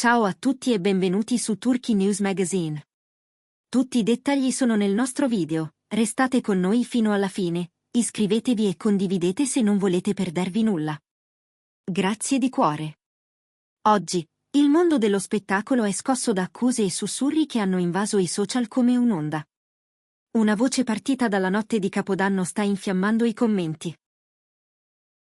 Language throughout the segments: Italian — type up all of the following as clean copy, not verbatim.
Ciao a tutti e benvenuti su Turkey News Magazine. Tutti i dettagli sono nel nostro video, restate con noi fino alla fine, iscrivetevi e condividete se non volete perdervi nulla. Grazie di cuore. Oggi, il mondo dello spettacolo è scosso da accuse e sussurri che hanno invaso i social come un'onda. Una voce partita dalla notte di Capodanno sta infiammando i commenti.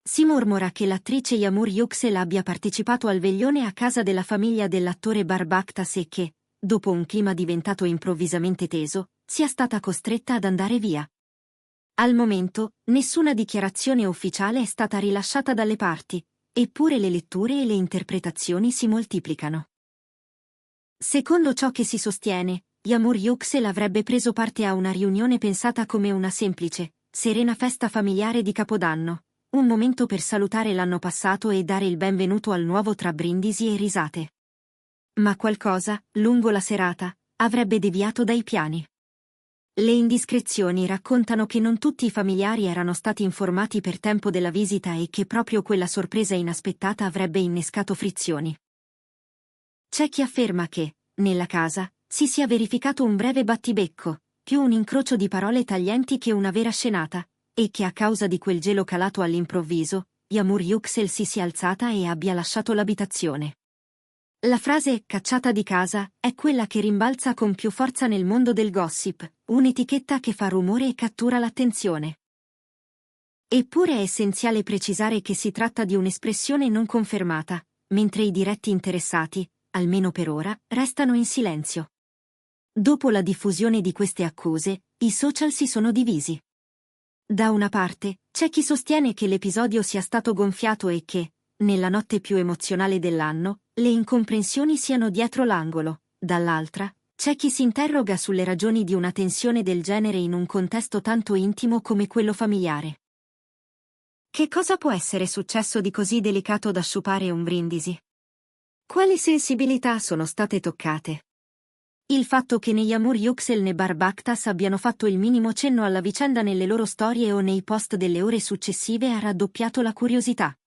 Si mormora che l'attrice Yağmur Yüksel abbia partecipato al veglione a casa della famiglia dell'attore Barbaktas e che, dopo un clima diventato improvvisamente teso, sia stata costretta ad andare via. Al momento, nessuna dichiarazione ufficiale è stata rilasciata dalle parti, eppure le letture e le interpretazioni si moltiplicano. Secondo ciò che si sostiene, Yağmur Yüksel avrebbe preso parte a una riunione pensata come una semplice, serena festa familiare di Capodanno. Un momento per salutare l'anno passato e dare il benvenuto al nuovo tra brindisi e risate. Ma qualcosa, lungo la serata, avrebbe deviato dai piani. Le indiscrezioni raccontano che non tutti i familiari erano stati informati per tempo della visita e che proprio quella sorpresa inaspettata avrebbe innescato frizioni. C'è chi afferma che, nella casa, si sia verificato un breve battibecco, più un incrocio di parole taglienti che una vera scenata, e che a causa di quel gelo calato all'improvviso, Yağmur Yüksel si sia alzata e abbia lasciato l'abitazione. La frase «cacciata di casa» è quella che rimbalza con più forza nel mondo del gossip, un'etichetta che fa rumore e cattura l'attenzione. Eppure è essenziale precisare che si tratta di un'espressione non confermata, mentre i diretti interessati, almeno per ora, restano in silenzio. Dopo la diffusione di queste accuse, i social si sono divisi. Da una parte, c'è chi sostiene che l'episodio sia stato gonfiato e che, nella notte più emozionale dell'anno, le incomprensioni siano dietro l'angolo. Dall'altra, c'è chi si interroga sulle ragioni di una tensione del genere in un contesto tanto intimo come quello familiare. Che cosa può essere successo di così delicato da sciupare un brindisi? Quali sensibilità sono state toccate? Il fatto che né Yağmur Yüksel né Barbaktas abbiano fatto il minimo cenno alla vicenda nelle loro storie o nei post delle ore successive ha raddoppiato la curiosità.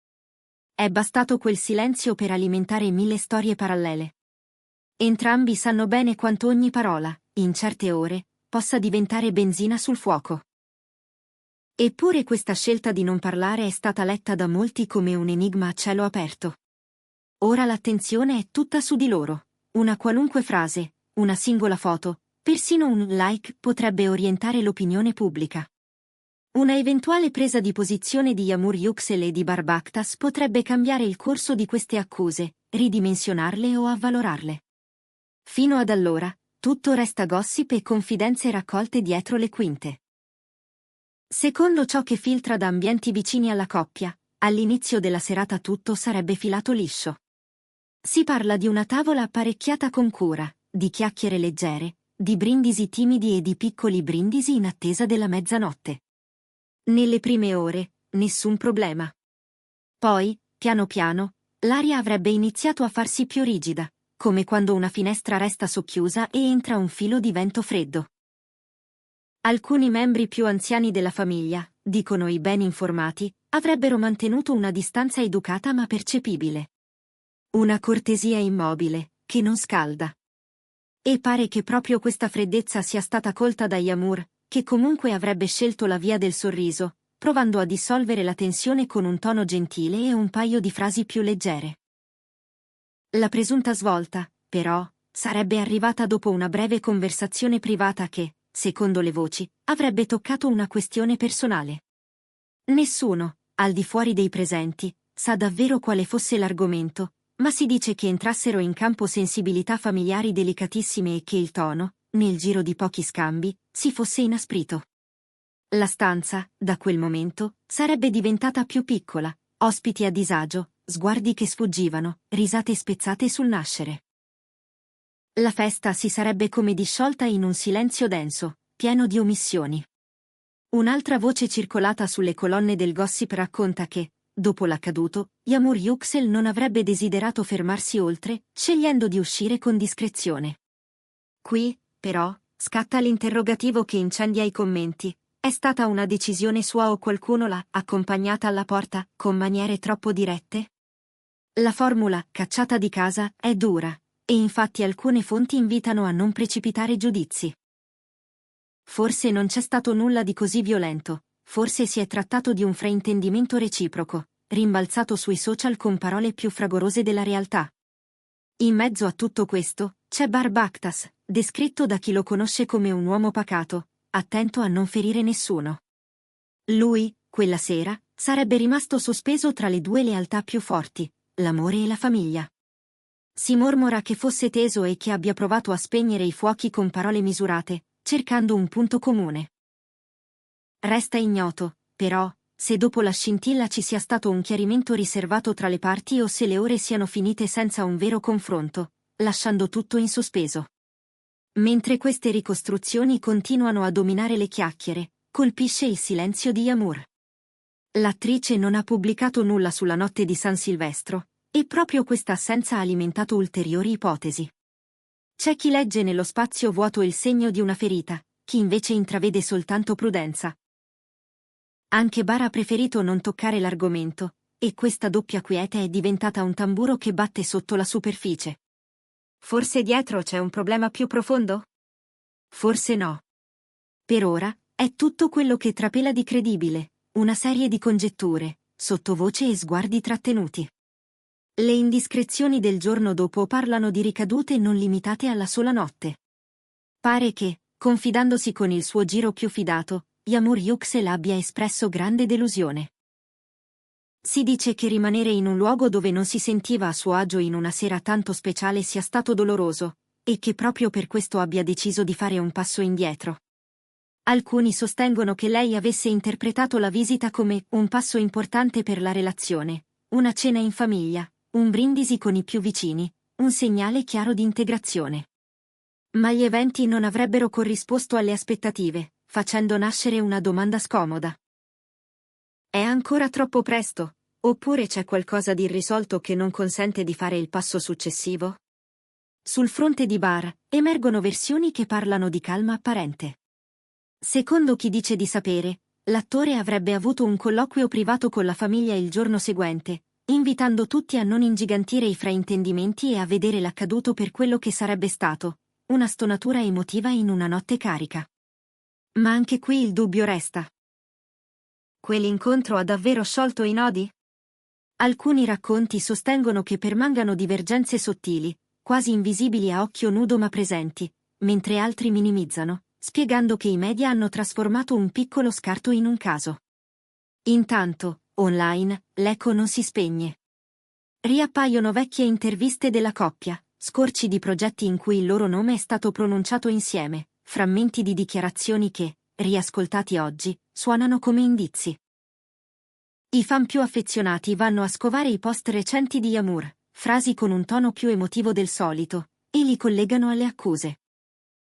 È bastato quel silenzio per alimentare 1000 storie parallele. Entrambi sanno bene quanto ogni parola, in certe ore, possa diventare benzina sul fuoco. Eppure questa scelta di non parlare è stata letta da molti come un enigma a cielo aperto. Ora l'attenzione è tutta su di loro. Una qualunque frase, una singola foto, persino un like potrebbe orientare l'opinione pubblica. Una eventuale presa di posizione di Yağmur Yüksel e di Barbaktas potrebbe cambiare il corso di queste accuse, ridimensionarle o avvalorarle. Fino ad allora, tutto resta gossip e confidenze raccolte dietro le quinte. Secondo ciò che filtra da ambienti vicini alla coppia, all'inizio della serata tutto sarebbe filato liscio. Si parla di una tavola apparecchiata con cura, di chiacchiere leggere, di brindisi timidi e di piccoli brindisi in attesa della mezzanotte. Nelle prime ore, nessun problema. Poi, piano piano, l'aria avrebbe iniziato a farsi più rigida, come quando una finestra resta socchiusa e entra un filo di vento freddo. Alcuni membri più anziani della famiglia, dicono i ben informati, avrebbero mantenuto una distanza educata ma percepibile. Una cortesia immobile, che non scalda. E pare che proprio questa freddezza sia stata colta da Yağmur, che comunque avrebbe scelto la via del sorriso, provando a dissolvere la tensione con un tono gentile e un paio di frasi più leggere. La presunta svolta, però, sarebbe arrivata dopo una breve conversazione privata che, secondo le voci, avrebbe toccato una questione personale. Nessuno, al di fuori dei presenti, sa davvero quale fosse l'argomento, ma si dice che entrassero in campo sensibilità familiari delicatissime e che il tono, nel giro di pochi scambi, si fosse inasprito. La stanza, da quel momento, sarebbe diventata più piccola, ospiti a disagio, sguardi che sfuggivano, risate spezzate sul nascere. La festa si sarebbe come disciolta in un silenzio denso, pieno di omissioni. Un'altra voce circolata sulle colonne del gossip racconta che, dopo l'accaduto, Yağmur Yüksel non avrebbe desiderato fermarsi oltre, scegliendo di uscire con discrezione. Qui, però, scatta l'interrogativo che incendia i commenti. È stata una decisione sua o qualcuno l'ha accompagnata alla porta, con maniere troppo dirette? La formula cacciata di casa è dura, e infatti alcune fonti invitano a non precipitare giudizi. Forse non c'è stato nulla di così violento, forse si è trattato di un fraintendimento reciproco, rimbalzato sui social con parole più fragorose della realtà. In mezzo a tutto questo, c'è Barbactas, descritto da chi lo conosce come un uomo pacato, attento a non ferire nessuno. Lui, quella sera, sarebbe rimasto sospeso tra le due lealtà più forti, l'amore e la famiglia. Si mormora che fosse teso e che abbia provato a spegnere i fuochi con parole misurate, cercando un punto comune. Resta ignoto, però, se dopo la scintilla ci sia stato un chiarimento riservato tra le parti o se le ore siano finite senza un vero confronto, lasciando tutto in sospeso. Mentre queste ricostruzioni continuano a dominare le chiacchiere, colpisce il silenzio di Yağmur. L'attrice non ha pubblicato nulla sulla notte di San Silvestro, e proprio questa assenza ha alimentato ulteriori ipotesi. C'è chi legge nello spazio vuoto il segno di una ferita, chi invece intravede soltanto prudenza. Anche Bar ha preferito non toccare l'argomento, e questa doppia quiete è diventata un tamburo che batte sotto la superficie. Forse dietro c'è un problema più profondo? Forse no. Per ora, è tutto quello che trapela di credibile, una serie di congetture, sottovoce e sguardi trattenuti. Le indiscrezioni del giorno dopo parlano di ricadute non limitate alla sola notte. Pare che, confidandosi con il suo giro più fidato, Yağmur Yüksel abbia espresso grande delusione. Si dice che rimanere in un luogo dove non si sentiva a suo agio in una sera tanto speciale sia stato doloroso, e che proprio per questo abbia deciso di fare un passo indietro. Alcuni sostengono che lei avesse interpretato la visita come un passo importante per la relazione, una cena in famiglia, un brindisi con i più vicini, un segnale chiaro di integrazione. Ma gli eventi non avrebbero corrisposto alle aspettative, facendo nascere una domanda scomoda. È ancora troppo presto, oppure c'è qualcosa di irrisolto che non consente di fare il passo successivo? Sul fronte di Bar, emergono versioni che parlano di calma apparente. Secondo chi dice di sapere, l'attore avrebbe avuto un colloquio privato con la famiglia il giorno seguente, invitando tutti a non ingigantire i fraintendimenti e a vedere l'accaduto per quello che sarebbe stato, una stonatura emotiva in una notte carica. Ma anche qui il dubbio resta. Quell'incontro ha davvero sciolto i nodi? Alcuni racconti sostengono che permangano divergenze sottili, quasi invisibili a occhio nudo ma presenti, mentre altri minimizzano, spiegando che i media hanno trasformato un piccolo scarto in un caso. Intanto, online, l'eco non si spegne. Riappaiono vecchie interviste della coppia, scorci di progetti in cui il loro nome è stato pronunciato insieme, frammenti di dichiarazioni che, riascoltati oggi, suonano come indizi. I fan più affezionati vanno a scovare i post recenti di Yağmur, frasi con un tono più emotivo del solito, e li collegano alle accuse.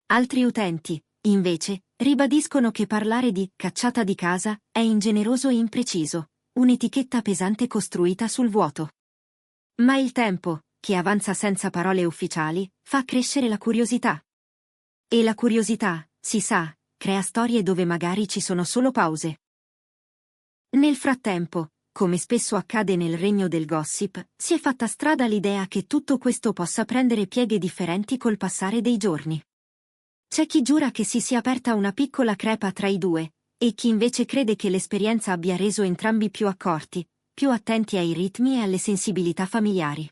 Altri utenti, invece, ribadiscono che parlare di cacciata di casa è ingeneroso e impreciso, un'etichetta pesante costruita sul vuoto. Ma il tempo, che avanza senza parole ufficiali, fa crescere la curiosità. E la curiosità, si sa, crea storie dove magari ci sono solo pause. Nel frattempo, come spesso accade nel regno del gossip, si è fatta strada l'idea che tutto questo possa prendere pieghe differenti col passare dei giorni. C'è chi giura che si sia aperta una piccola crepa tra i due, e chi invece crede che l'esperienza abbia reso entrambi più accorti, più attenti ai ritmi e alle sensibilità familiari.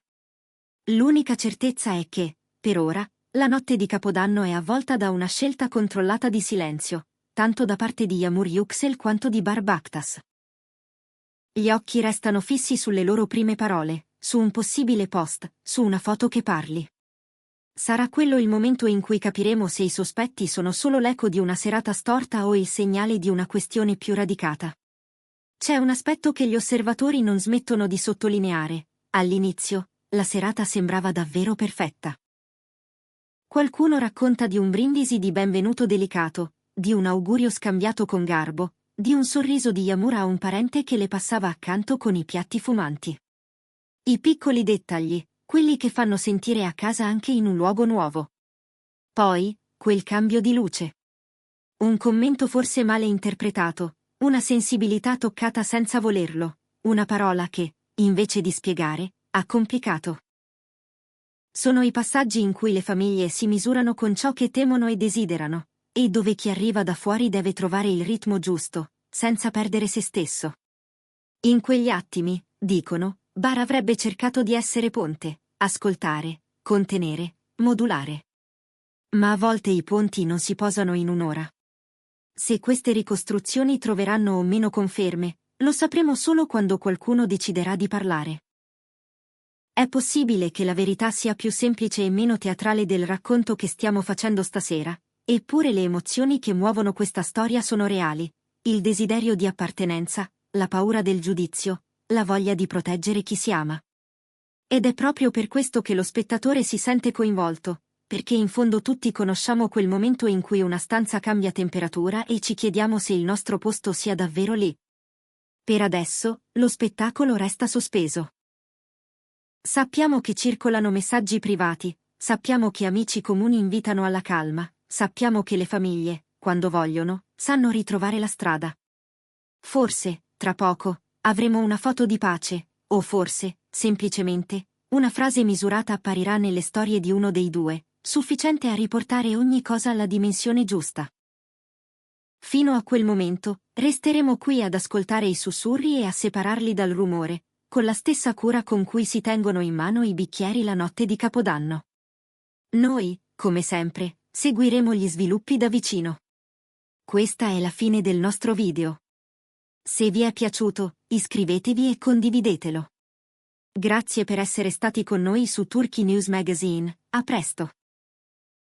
L'unica certezza è che, per ora, la notte di Capodanno è avvolta da una scelta controllata di silenzio, tanto da parte di Yağmur Yüksel quanto di Barbactas. Gli occhi restano fissi sulle loro prime parole, su un possibile post, su una foto che parli. Sarà quello il momento in cui capiremo se i sospetti sono solo l'eco di una serata storta o il segnale di una questione più radicata. C'è un aspetto che gli osservatori non smettono di sottolineare. All'inizio, la serata sembrava davvero perfetta. Qualcuno racconta di un brindisi di benvenuto delicato, di un augurio scambiato con garbo, di un sorriso di Yağmur a un parente che le passava accanto con i piatti fumanti. I piccoli dettagli, quelli che fanno sentire a casa anche in un luogo nuovo. Poi, quel cambio di luce. Un commento forse male interpretato, una sensibilità toccata senza volerlo, una parola che, invece di spiegare, ha complicato. Sono i passaggi in cui le famiglie si misurano con ciò che temono e desiderano, e dove chi arriva da fuori deve trovare il ritmo giusto, senza perdere se stesso. In quegli attimi, dicono, Bar avrebbe cercato di essere ponte, ascoltare, contenere, modulare. Ma a volte i ponti non si posano in un'ora. Se queste ricostruzioni troveranno o meno conferme, lo sapremo solo quando qualcuno deciderà di parlare. È possibile che la verità sia più semplice e meno teatrale del racconto che stiamo facendo stasera, eppure le emozioni che muovono questa storia sono reali: il desiderio di appartenenza, la paura del giudizio, la voglia di proteggere chi si ama. Ed è proprio per questo che lo spettatore si sente coinvolto, perché in fondo tutti conosciamo quel momento in cui una stanza cambia temperatura e ci chiediamo se il nostro posto sia davvero lì. Per adesso, lo spettacolo resta sospeso. Sappiamo che circolano messaggi privati, sappiamo che amici comuni invitano alla calma, sappiamo che le famiglie, quando vogliono, sanno ritrovare la strada. Forse, tra poco, avremo una foto di pace, o forse, semplicemente, una frase misurata apparirà nelle storie di uno dei due, sufficiente a riportare ogni cosa alla dimensione giusta. Fino a quel momento, resteremo qui ad ascoltare i sussurri e a separarli dal rumore, con la stessa cura con cui si tengono in mano i bicchieri la notte di Capodanno. Noi, come sempre, seguiremo gli sviluppi da vicino. Questa è la fine del nostro video. Se vi è piaciuto, iscrivetevi e condividetelo. Grazie per essere stati con noi su Turkey News Magazine, a presto!